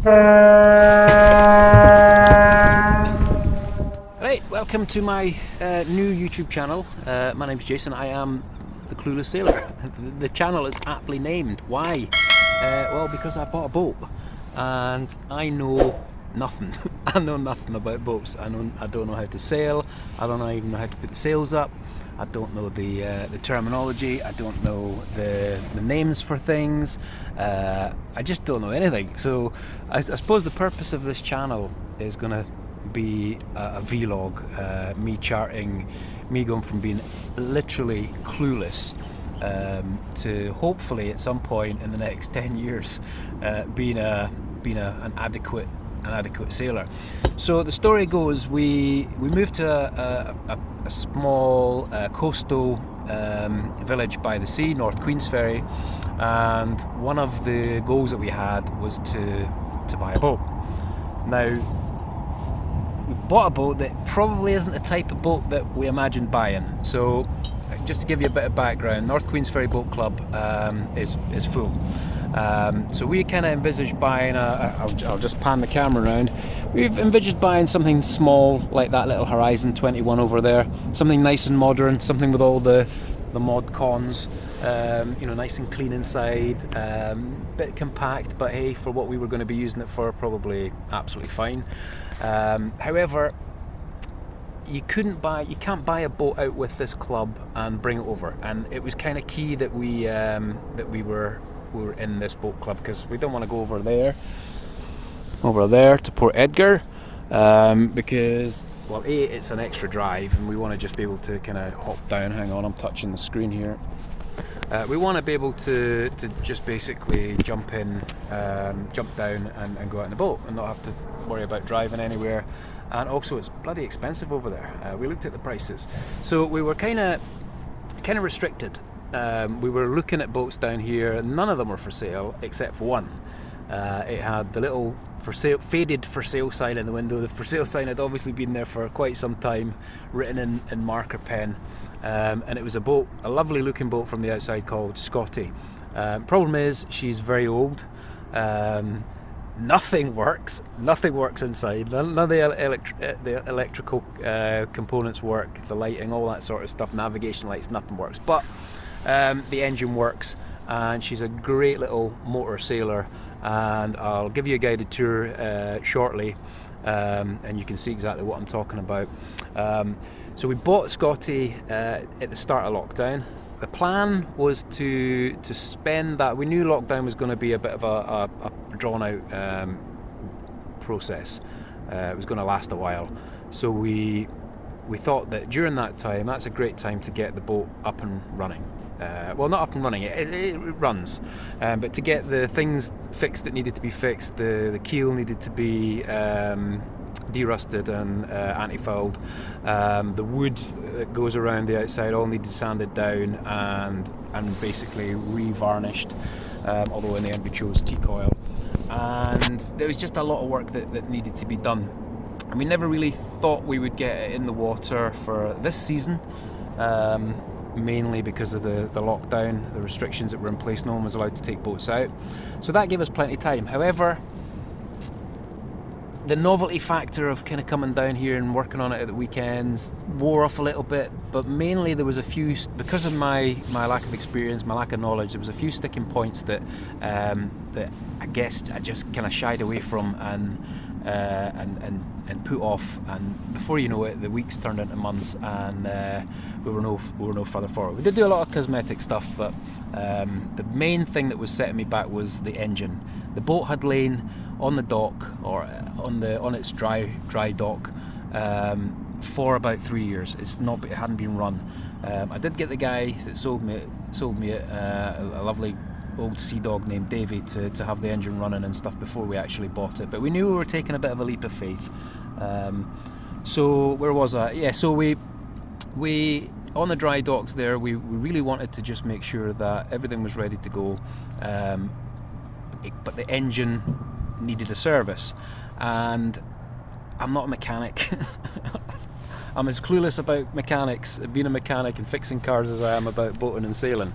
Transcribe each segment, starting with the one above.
Right, welcome to my new YouTube channel. My name's Jason. I am the Clueless Sailor. The channel is aptly named. Why? Well, because I bought a boat and I know nothing. I know nothing about boats. I don't know how to sail. I don't even know how to put the sails up. I don't know the terminology. I don't know the names for things. I just don't know anything. So I suppose the purpose of this channel is going to be a vlog, me going from being literally clueless to hopefully at some point in the next 10 years being an adequate sailor. So the story goes, we moved to a small coastal village by the sea, North Queensferry, and one of the goals that we had was to buy a boat. Now, we bought a boat that probably isn't the type of boat that we imagined buying. So just to give you a bit of background, North Queensferry Boat Club is full. So we kind of envisaged buying I'll just pan the camera around. We've envisaged buying something small like that little Horizon 21 over there, something nice and modern, something with all the mod cons, nice and clean inside, bit compact, but hey, for what we were going to be using it for, probably absolutely fine. However, you can't buy a boat out with this club and bring it over, and it was kind of key that we were in this boat club, because we don't want to go over there to Port Edgar, because, well, A, it's an extra drive and we want to just be able to kind of hop down. Hang on, I'm touching the screen here. We want to be able to just basically jump down and go out in the boat and not have to worry about driving anywhere. And also, it's bloody expensive over there. We looked at the prices, so we were kind of restricted. We were looking at boats down here. None of them were for sale except for one. It had the little faded for sale sign in the window. The for sale sign had obviously been there for quite some time, written in marker pen, and it was a lovely looking boat from the outside called Scottie. Problem is, she's very old. Nothing works inside. None of the electrical components work, the lighting, all that sort of stuff, navigation lights, nothing works. But the engine works, and she's a great little motor sailor, and I'll give you a guided tour shortly, and you can see exactly what I'm talking about. So we bought Scottie at the start of lockdown. The plan was to spend that. We knew lockdown was going to be a bit of a drawn out process. It was going to last a while, so we thought that during that time, that's a great time to get the boat up and running. Well, not up and running, it runs, but to get the things fixed that needed to be fixed. The keel needed to be derusted and anti-fouled. The wood that goes around the outside all needed sanded down and basically re-varnished, although in the end we chose teak oil. And there was just a lot of work that needed to be done. And we never really thought we would get it in the water for this season, mainly because of the lockdown, the restrictions that were in place. No one was allowed to take boats out, so that gave us plenty of time. However, the novelty factor of kind of coming down here and working on it at the weekends wore off a little bit, but mainly there was a few, because of my lack of experience, my lack of knowledge, there was a few sticking points that I guess I just kind of shied away from and put off, and before you know it, the weeks turned into months, and we were no further forward. We did do a lot of cosmetic stuff, but the main thing that was setting me back was the engine. The boat had lain on the dock, or on its dry dock, for about 3 years. It hadn't been run. I did get the guy that sold me it, a lovely old sea dog named Davey, to have the engine running and stuff before we actually bought it. But we knew we were taking a bit of a leap of faith. So where was I? Yeah, so we on the dry docks there, we really wanted to just make sure that everything was ready to go, but the engine needed a service, and I'm not a mechanic. I'm as clueless about mechanics, being a mechanic and fixing cars, as I am about boating and sailing.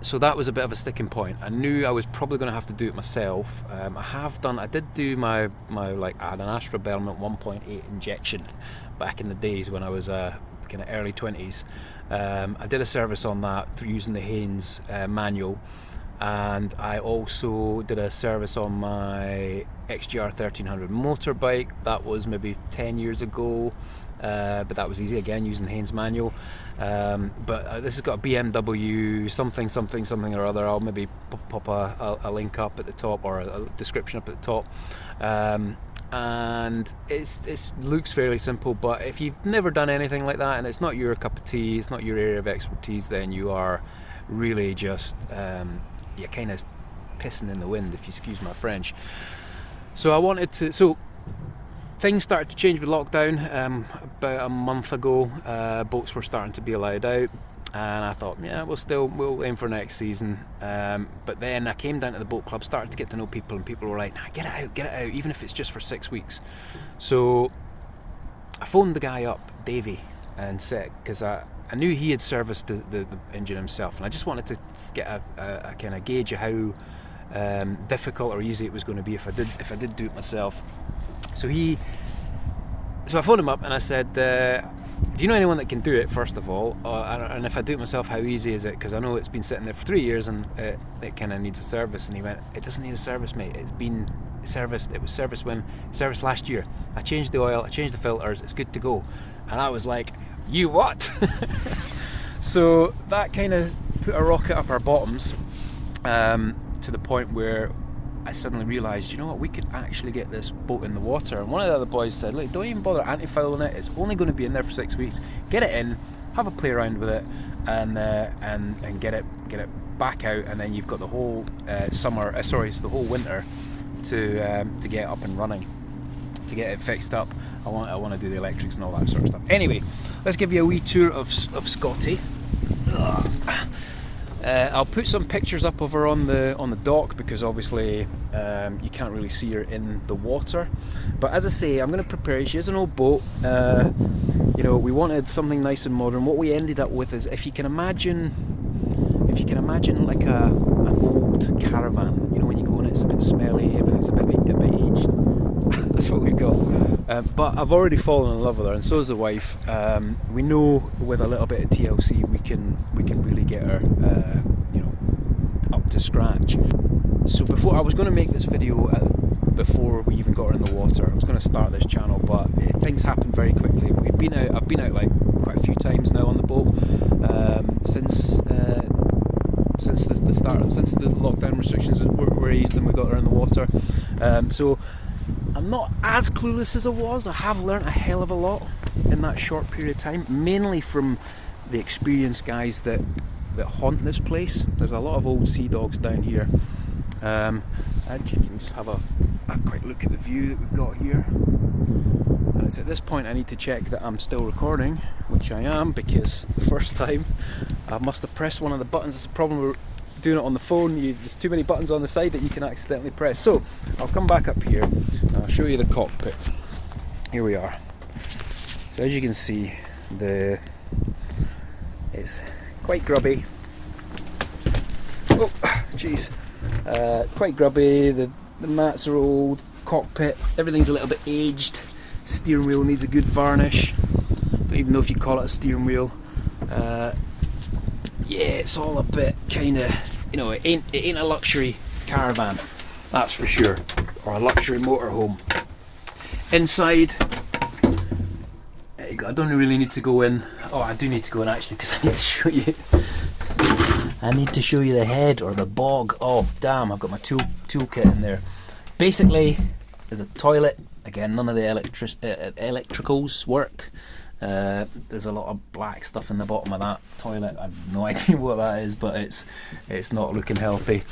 So that was a bit of a sticking point. I knew I was probably going to have to do it myself. I did do my like, I had an Astra Belmont 1.8 injection back in the days when I was kind of early 20s. I did a service on that through using the Haynes manual, and I also did a service on my XGR 1300 motorbike. That was maybe 10 years ago. But that was easy, again, using the Haynes manual. But this has got a BMW something or other. I'll maybe pop a link up at the top, or a description up at the top. And it looks fairly simple, but if you've never done anything like that and it's not your cup of tea, it's not your area of expertise, then you are really just you're kind of pissing in the wind, if you excuse my French. So things started to change with lockdown. About a month ago, boats were starting to be allowed out, and I thought, yeah, we'll aim for next season. But then I came down to the boat club, started to get to know people, and people were like, nah, get it out, even if it's just for 6 weeks. So I phoned the guy up, Davey, and said, because I knew he had serviced the engine himself, and I just wanted to get a kind of gauge of how difficult or easy it was going to be if I did do it myself. So I phoned him up and I said, do you know anyone that can do it, first of all? And if I do it myself, how easy is it? Because I know it's been sitting there for 3 years and it kind of needs a service. And he went, it doesn't need a service, mate. It's been serviced. It was serviced last year. I changed the oil, I changed the filters, it's good to go. And I was like, you what? So that kind of put a rocket up our bottoms, to the point where I suddenly realised, you know what, we could actually get this boat in the water. And one of the other boys said, look, don't even bother anti-fouling it. It's only going to be in there for 6 weeks. Get it in, have a play around with it, and get it back out. And then you've got the whole the whole winter to get it up and running, to get it fixed up. I want to do the electrics and all that sort of stuff. Anyway, let's give you a wee tour of Scottie. I'll put some pictures up of her on the dock, because obviously you can't really see her in the water. But as I say, I'm going to prepare her. She is an old boat. We wanted something nice and modern. What we ended up with is, if you can imagine like an old caravan. When you go in, it's a bit smelly, everything's a bit aged. That's what we've got. But I've already fallen in love with her, and so has the wife. We know with a little bit of TLC we can really get her up to scratch. So I was going to make this video before we even got her in the water. I was going to start this channel, but things happened very quickly. I've been out like quite a few times now on the boat since the lockdown restrictions were eased and we got her in the water. So I'm not as clueless as I was. I have learnt a hell of a lot in that short period of time, mainly from the experienced guys that haunt this place. There's a lot of old sea dogs down here. And you can just have a quick look at the view that we've got here. And it's at this point I need to check that I'm still recording, which I am, because the first time I must have pressed one of the buttons. It's a problem with doing it on the phone. There's too many buttons on the side that you can accidentally press. So I'll come back up here and I'll show you the cockpit. Here we are. So as you can see, it's quite grubby. Oh, jeez. Quite grubby. The mats are old. Cockpit, everything's a little bit aged. Steering wheel needs a good varnish. Don't even know if you call it a steering wheel. Yeah, it's all a bit kind of, it ain't a luxury caravan, that's for sure, or a luxury motorhome. Inside, I don't really need to go in. Oh, I do need to go in actually, because I need to show you. I need to show you the head, or the bog. Oh damn, I've got my toolkit in there. Basically, there's a toilet. Again, none of the electricals work. There's a lot of black stuff in the bottom of that toilet. I've no idea what that is, but it's not looking healthy.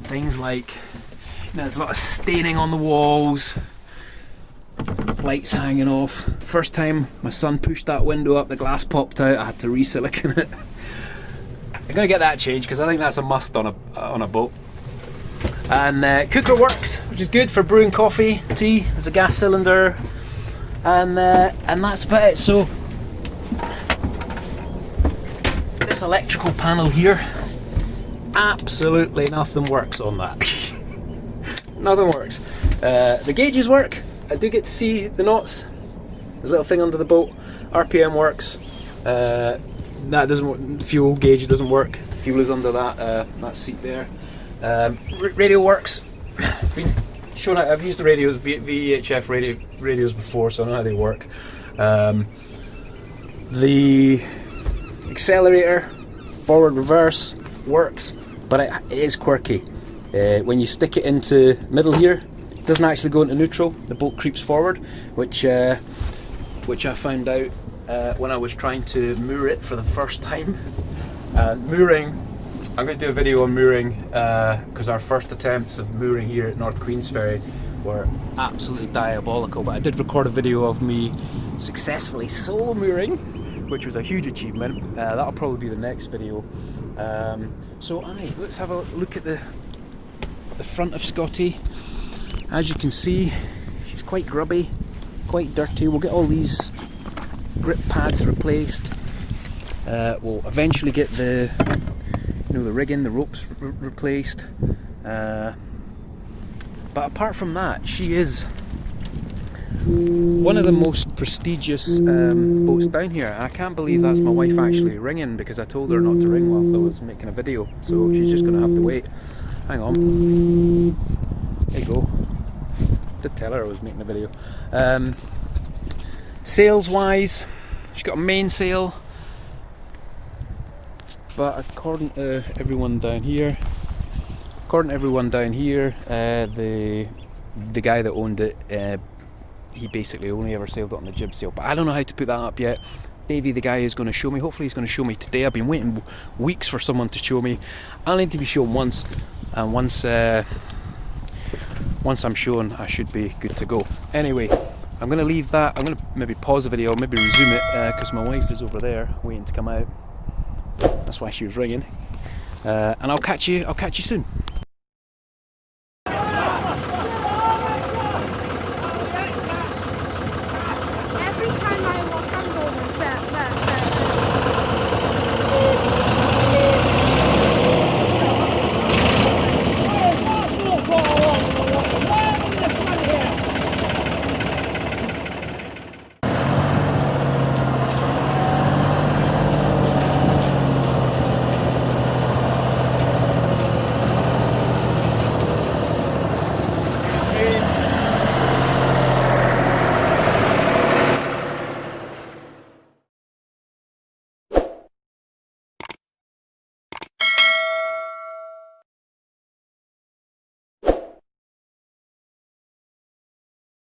Things like, there's a lot of staining on the walls, lights hanging off. First time my son pushed that window up, the glass popped out. I had to re-silicon it. I'm gonna get that changed, because I think that's a must on a boat. And cooker works, which is good for brewing coffee, tea. There's a gas cylinder, and that's about it. So this electrical panel here absolutely nothing works on that. Nothing works. The gauges work. I do get to see the knots. There's a little thing under the boat. RPM works. That doesn't work. The fuel gauge doesn't work. The fuel is under that seat there. Radio works. I've used the radios, VHF radios before, so I know how they work. The accelerator, forward, reverse, works, but it is quirky. When you stick it into middle here, it doesn't actually go into neutral. The boat creeps forward, which I found out when I was trying to moor it for the first time. Mooring. I'm going to do a video on mooring because our first attempts of mooring here at North Queensferry were absolutely diabolical, but I did record a video of me successfully solo mooring, which was a huge achievement. That'll probably be the next video. Let's have a look at the front of Scottie. As you can see, she's quite grubby, quite dirty. We'll get all these grip pads replaced. We'll eventually get the rigging, the ropes replaced. But apart from that, she is one of the most prestigious boats down here. And I can't believe that's my wife actually ringing, because I told her not to ring whilst I was making a video. So she's just going to have to wait. Hang on. There you go. Did tell her I was making a video. Sails wise, she's got a mainsail. But according to everyone down here, the guy that owned it, he basically only ever sailed it on the jib sail. But I don't know how to put that up yet. Davey, the guy, is going to show me. Hopefully he's going to show me today. I've been waiting weeks for someone to show me. I'll need to be shown once, and once I'm shown, I should be good to go. Anyway, I'm going to leave that. I'm going to maybe pause the video, maybe resume it, because my wife is over there waiting to come out. That's why she was ringing. And I'll catch you soon.